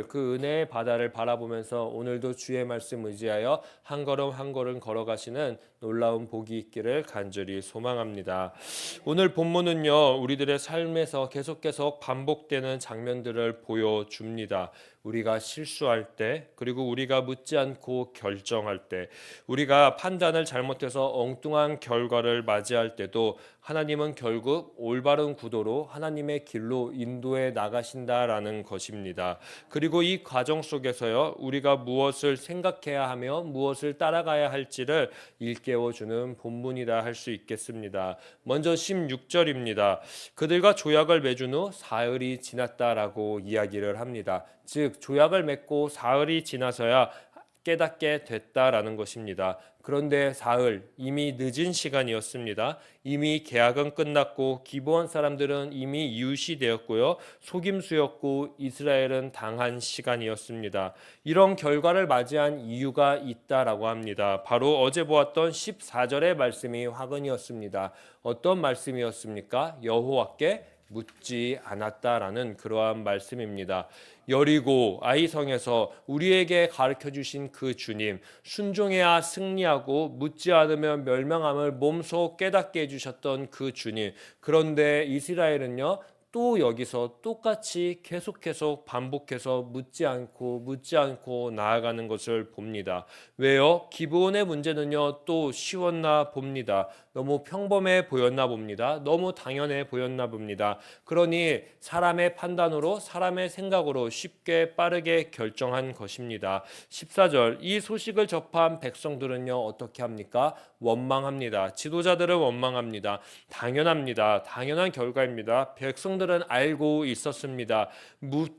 그 은혜의 바다를 바라보면서 오늘도 주의 말씀 의지하여 한 걸음 한 걸음 걸어가시는 놀라운 복이 있기를 간절히 소망합니다. 오늘 본문은요, 우리들의 삶에서 계속 반복되는 장면들을 보여줍니다. 우리가 실수할 때, 그리고 우리가 묻지 않고 결정할 때, 우리가 판단을 잘못해서 엉뚱한 결과를 맞이할 때도 하나님은 결국 올바른 구도로 하나님의 길로 인도해 나가신다라는 것입니다. 그리고 이 과정 속에서요, 우리가 무엇을 생각해야 하며 무엇을 따라가야 할지를 일깨워 주는 본문이라 할 수 있겠습니다. 먼저 16절입니다. 그들과 조약을 맺은 후 사흘이 지났다라고 이야기를 합니다. 즉 조약을 맺고 사흘이 지나서야 깨닫게 됐다라는 것입니다. 그런데 사흘, 이미 늦은 시간이었습니다. 이미 계약은 끝났고 기브온 사람들은 이미 이웃이 되었고요. 속임수였고 이스라엘은 당한 시간이었습니다. 이런 결과를 맞이한 이유가 있다라고 합니다. 바로 어제 보았던 14절의 말씀이 화근이었습니다. 어떤 말씀이었습니까? 여호와께 묻지 않았다라는 그러한 말씀입니다. 여리고 아이성에서 우리에게 가르쳐 주신 그 주님, 순종해야 승리하고 묻지 않으면 멸망함을 몸소 깨닫게 해주셨던 그 주님. 그런데 이스라엘은요, 또 여기서 똑같이 계속 반복해서 묻지 않고 나아가는 것을 봅니다. 왜요? 기브온의 문제는요, 또 쉬웠나 봅니다. 너무 평범해 보였나 봅니다. 너무 당연해 보였나 봅니다. 그러니 사람의 판단으로, 사람의 생각으로 쉽게 빠르게 결정한 것입니다. 14절, 이 소식을 접한 백성들은요, 어떻게 합니까? 원망합니다. 지도자들은 원망합니다. 당연합니다. 당연한 결과입니다. 백성들은 알고 있었습니다.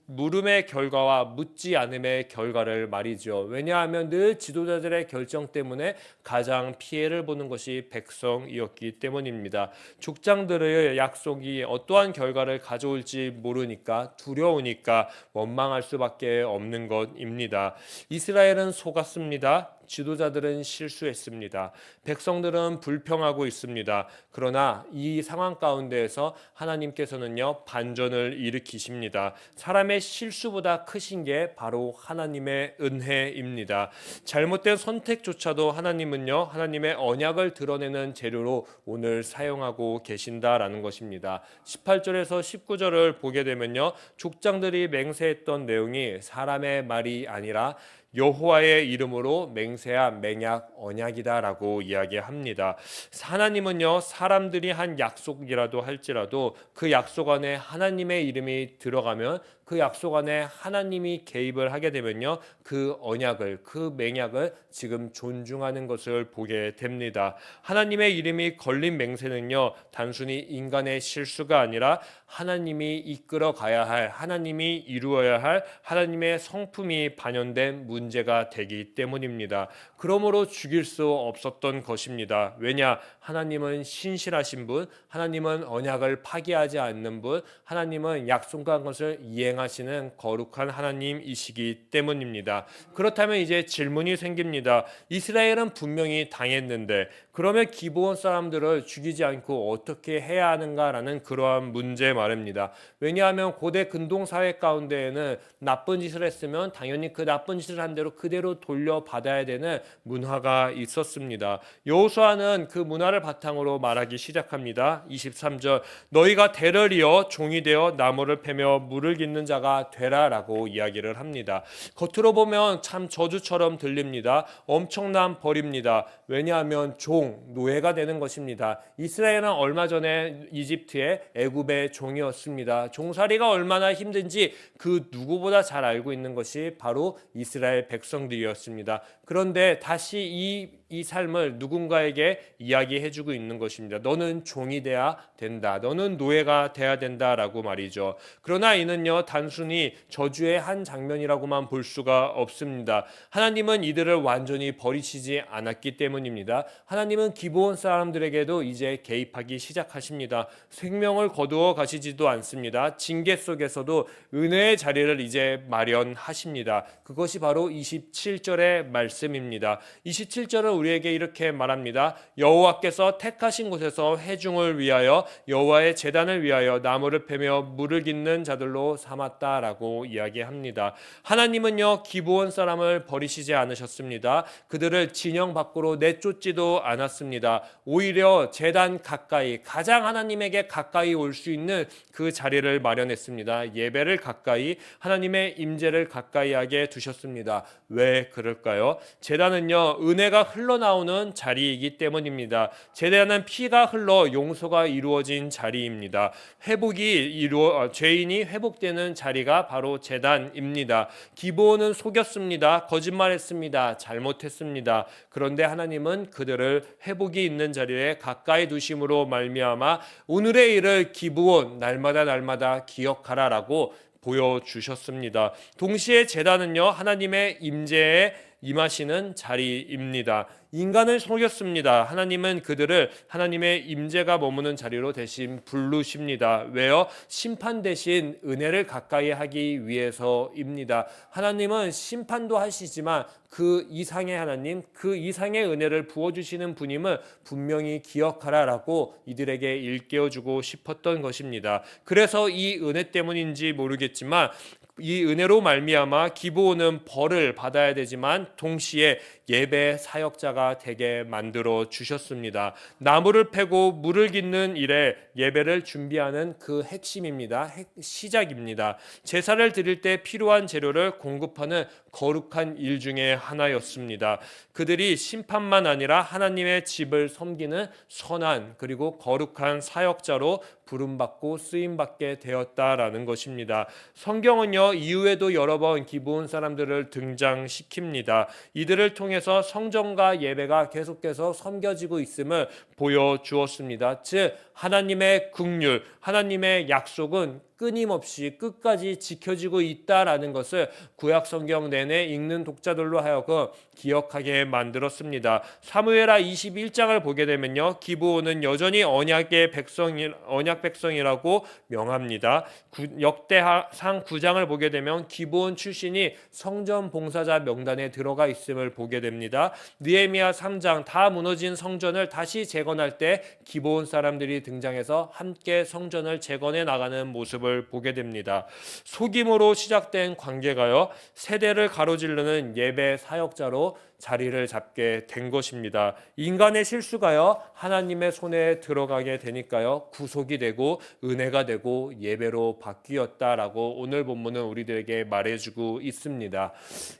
물음의 결과와 묻지 않음의 결과를 말이죠. 왜냐하면 늘 지도자들의 결정 때문에 가장 피해를 보는 것이 백성이었기 때문입니다. 족장들의 약속이 어떠한 결과를 가져올지 모르니까, 두려우니까 원망할 수밖에 없는 것입니다. 이스라엘은 속았습니다. 지도자들은 실수했습니다. 백성들은 불평하고 있습니다. 그러나 이 상황 가운데에서 하나님께서는요, 반전을 일으키십니다. 사람의 실수보다 크신 게 바로 하나님의 은혜입니다. 잘못된 선택조차도 하나님은요, 하나님의 언약을 드러내는 재료로 오늘 사용하고 계신다라는 것입니다. 18절에서 19절을 보게 되면요, 족장들이 맹세했던 내용이 사람의 말이 아니라 여호와의 이름으로 맹세한 맹약 언약이다라고 이야기합니다. 하나님은요, 사람들이 한 약속이라도 할지라도 그 약속 안에 하나님의 이름이 들어가면, 그 약속 안에 하나님이 개입을 하게 되면요, 그 언약을, 그 맹약을 지금 존중하는 것을 보게 됩니다. 하나님의 이름이 걸린 맹세는요, 단순히 인간의 실수가 아니라 하나님이 이끌어 가야 할, 하나님이 이루어야 할 하나님의 성품이 반영된 문제가 되기 때문입니다. 그러므로 죽일 수 없었던 것입니다. 왜냐? 하나님은 신실하신 분, 하나님은 언약을 파기하지 않는 분, 하나님은 약속한 것을 이행하시는 거룩한 하나님이시기 때문입니다. 그렇다면 이제 질문이 생깁니다. 이스라엘은 분명히 당했는데 그러면 기브온 사람들을 죽이지 않고 어떻게 해야 하는가라는 그러한 문제 말입니다. 왜냐하면 고대 근동사회 가운데에는 나쁜 짓을 했으면 당연히 그 나쁜 짓을 한 대로 그대로 돌려받아야 되는 문화가 있었습니다. 여호수아는 그 문화를 바탕으로 말하기 시작합니다. 23절, 너희가 대를 이어 종이 되어 나무를 패며 물을 깃는 자가 되라라고 이야기를 합니다. 겉으로 보면 참 저주처럼 들립니다. 엄청난 벌입니다. 왜냐하면 노예가 되는 것입니다. 이스라엘은 얼마 전에 이집트의 애굽의 종이었습니다. 종살이가 얼마나 힘든지 그 누구보다 잘 알고 있는 것이 바로 이스라엘 백성들이었습니다. 그런데 다시 이 삶을 누군가에게 이야기해주고 있는 것입니다. 너는 종이 돼야 된다. 너는 노예가 돼야 된다라고 말이죠. 그러나 이는요, 단순히 저주의 한 장면이라고만 볼 수가 없습니다. 하나님은 이들을 완전히 버리시지 않았기 때문입니다. 하나님은 기브온 사람들에게도 이제 개입하기 시작하십니다. 생명을 거두어 가시지도 않습니다. 징계 속에서도 은혜의 자리를 이제 마련하십니다. 그것이 바로 27절의 말씀입니다. 27절을 우리에게 이렇게 말합니다. 여호와께서 택하신 곳에서 회중을 위하여 여호와의 제단을 위하여 나무를 패며 물을 깃는 자들로 삼았다라고 이야기합니다. 하나님은요 기브온 사람을 버리시지 않으셨습니다. 그들을 진영 밖으로 내쫓지도 않았습니다. 오히려 제단 가까이, 가장 하나님에게 가까이 올 수 있는 그 자리를 마련했습니다. 예배를 가까이, 하나님의 임재를 가까이 하게 두셨습니다. 왜 그럴까요? 제단은요 은혜가 흘러나오는 자리이기 때문입니다. 제단은 피가 흘러 용서가 이루어진 자리입니다. 죄인이 회복되는 자리가 바로 제단입니다. 기브온은 속였습니다. 거짓말했습니다. 잘못했습니다. 그런데 하나님은 그들을 회복이 있는 자리에 가까이 두심으로 말미암아 오늘의 일을 기브온 날마다 기억하라라고 보여주셨습니다. 동시에 제단은요 하나님의 임재에 임하시는 자리입니다. 인간을 속였습니다. 하나님은 그들을 하나님의 임재가 머무는 자리로 대신 부르십니다. 왜요? 심판 대신 은혜를 가까이 하기 위해서입니다. 하나님은 심판도 하시지만 그 이상의 하나님, 그 이상의 은혜를 부어주시는 분임을 분명히 기억하라라고 이들에게 일깨워주고 싶었던 것입니다. 그래서 이 은혜 때문인지 모르겠지만 이 은혜로 말미암아 기브온은 벌을 받아야 되지만 동시에 예배 사역자가 되게 만들어 주셨습니다. 나무를 패고 물을 깃는 일에 예배를 준비하는 그 핵심입니다. 시작입니다. 제사를 드릴 때 필요한 재료를 공급하는 거룩한 일 중에 하나였습니다. 그들이 심판만 아니라 하나님의 집을 섬기는 선한 그리고 거룩한 사역자로 부름받고 쓰임받게 되었다라는 것입니다. 성경은요 이후에도 여러 번 기브온 사람들을 등장시킵니다. 이들을 통해서 성전과 예배가 계속해서 섬겨지고 있음을 보여주었습니다. 즉 하나님의 긍휼, 하나님의 약속은 끊임없이 끝까지 지켜지고 있다라는 것을 구약 성경 내내 읽는 독자들로 하여금 기억하게 만들었습니다. 사무엘하 21장을 보게 되면요 기브온은 여전히 언약 백성이라고 명합니다. 역대상 9장을 보게 되면 기브온 출신이 성전 봉사자 명단에 들어가 있음을 보게 됩니다. 느헤미야 3장 다 무너진 성전을 다시 재건할 때 기브온 사람들이 등장해서 함께 성전을 재건해 나가는 모습을 보게 됩니다. 속임으로 시작된 관계가요 세대를 가로지르는 예배 사역자로 자리를 잡게 된 것입니다. 인간의 실수가요 하나님의 손에 들어가게 되니까요 구속이 되고 은혜가 되고 예배로 바뀌었다라고 오늘 본문은 우리들에게 말해주고 있습니다.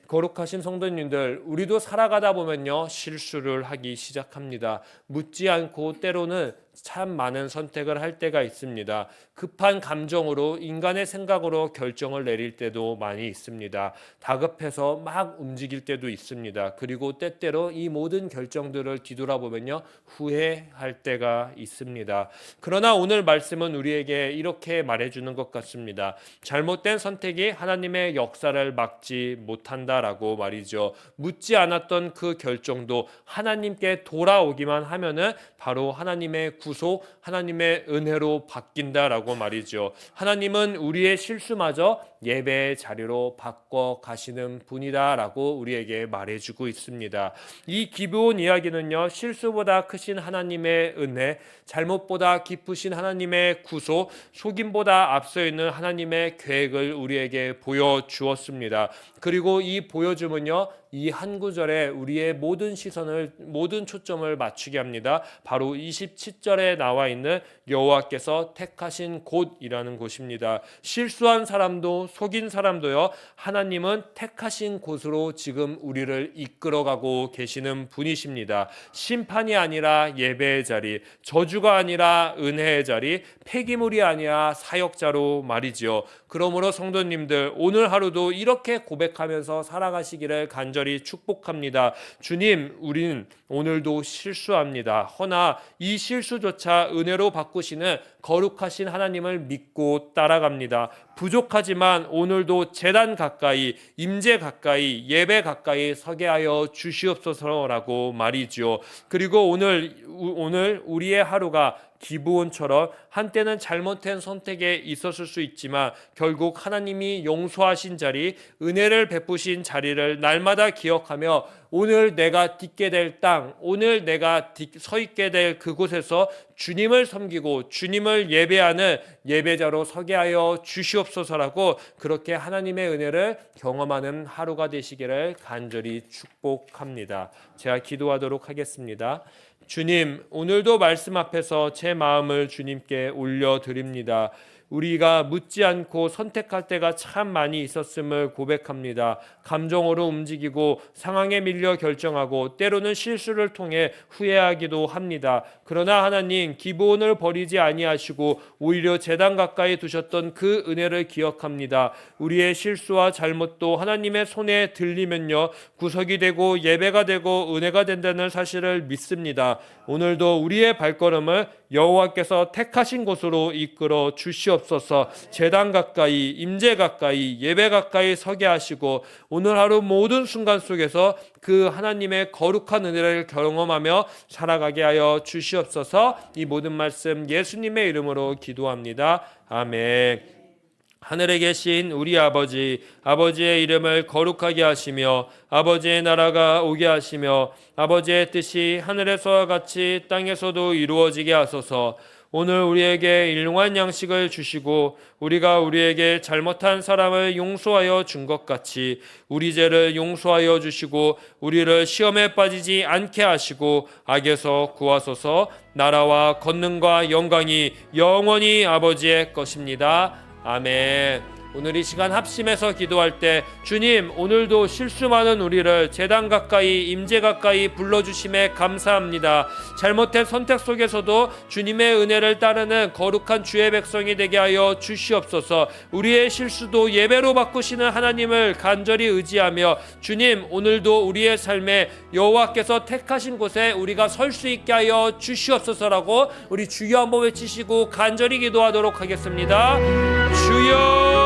거룩하신 성도님들, 우리도 살아가다 보면요 실수를 하기 시작합니다. 묻지 않고 때로는 참 많은 선택을 할 때가 있습니다. 급한 감정으로 인간의 생각으로 결정을 내릴 때도 많이 있습니다. 다급해서 막 움직일 때도 있습니다. 그리고 때때로 이 모든 결정들을 뒤돌아보면요 후회할 때가 있습니다. 그러나 오늘 말씀은 우리에게 이렇게 말해주는 것 같습니다. 잘못된 선택이 하나님의 역사를 막지 못한다라고 말이죠. 묻지 않았던 그 결정도 하나님께 돌아오기만 하면은 바로 하나님의 구속, 하나님의 은혜로 바뀐다라고 말이죠. 하나님은 우리의 실수마저 예배의 자리로 바꿔 가시는 분이다라고 우리에게 말해주고 있습니다. 이 기브온 이야기는요 실수보다 크신 하나님의 은혜, 잘못보다 깊으신 하나님의 구속, 속임보다 앞서 있는 하나님의 계획을 우리에게 보여주었습니다. 그리고 이 보여줌은요 이 한 구절에 우리의 모든 시선을, 모든 초점을 맞추게 합니다. 바로 27절에 나와 있는 여호와께서 택하신 곳이라는 곳입니다. 실수한 사람도 속인 사람도요 하나님은 택하신 곳으로 지금 우리를 이끌어가고 계시는 분이십니다. 심판이 아니라 예배의 자리, 저주가 아니라 은혜의 자리, 폐기물이 아니라 사역자로 말이죠. 그러므로 성도님들, 오늘 하루도 이렇게 고백하면서 살아가시기를 간절히 축복합니다. 주님, 우린 오늘도 실수합니다. 허나 이 실수조차 은혜로 바꾸시는 거룩하신 하나님을 믿고 따라갑니다. 부족하지만 오늘도 제단 가까이, 임재 가까이, 예배 가까이 서게 하여 주시옵소서라고 말이죠. 그리고 오늘 우리의 하루가 기브온처럼 한때는 잘못된 선택에 있었을 수 있지만 결국 하나님이 용서하신 자리, 은혜를 베푸신 자리를 날마다 기억하며 오늘 내가 딛게 될 땅, 오늘 내가 서 있게 될 그곳에서 주님을 섬기고 주님을 예배하는 예배자로 서게 하여 주시옵소서라고 그렇게 하나님의 은혜를 경험하는 하루가 되시기를 간절히 축복합니다. 제가 기도하도록 하겠습니다. 주님, 오늘도 말씀 앞에서 제 마음을 주님께 올려드립니다. 우리가 묻지 않고 선택할 때가 참 많이 있었음을 고백합니다. 감정으로 움직이고 상황에 밀려 결정하고 때로는 실수를 통해 후회하기도 합니다. 그러나 하나님, 기브온을 버리지 아니하시고 오히려 제단 가까이 두셨던 그 은혜를 기억합니다. 우리의 실수와 잘못도 하나님의 손에 들리면요, 구석이 되고 예배가 되고 은혜가 된다는 사실을 믿습니다. 오늘도 우리의 발걸음을 여호와께서 택하신 곳으로 이끌어 주시옵소서. 제단 가까이, 임재 가까이, 예배 가까이 서게 하시고 오늘 하루 모든 순간 속에서 그 하나님의 거룩한 은혜를 경험하며 살아가게 하여 주시옵소서. 이 모든 말씀 예수님의 이름으로 기도합니다. 아멘. 하늘에 계신 우리 아버지, 아버지의 이름을 거룩하게 하시며 아버지의 나라가 오게 하시며 아버지의 뜻이 하늘에서와 같이 땅에서도 이루어지게 하소서. 오늘 우리에게 일용할 양식을 주시고 우리가 우리에게 잘못한 사람을 용서하여 준 것 같이 우리 죄를 용서하여 주시고 우리를 시험에 빠지지 않게 하시고 악에서 구하소서. 나라와 권능과 영광이 영원히 아버지의 것입니다. 아멘. 오늘 이 시간 합심해서 기도할 때 주님, 오늘도 실수 많은 우리를 제단 가까이, 임재 가까이 불러주심에 감사합니다. 잘못된 선택 속에서도 주님의 은혜를 따르는 거룩한 주의 백성이 되게 하여 주시옵소서. 우리의 실수도 예배로 바꾸시는 하나님을 간절히 의지하며 주님, 오늘도 우리의 삶에 여호와께서 택하신 곳에 우리가 설 수 있게 하여 주시옵소서라고 우리 주여 한번 외치시고 간절히 기도하도록 하겠습니다. 주여,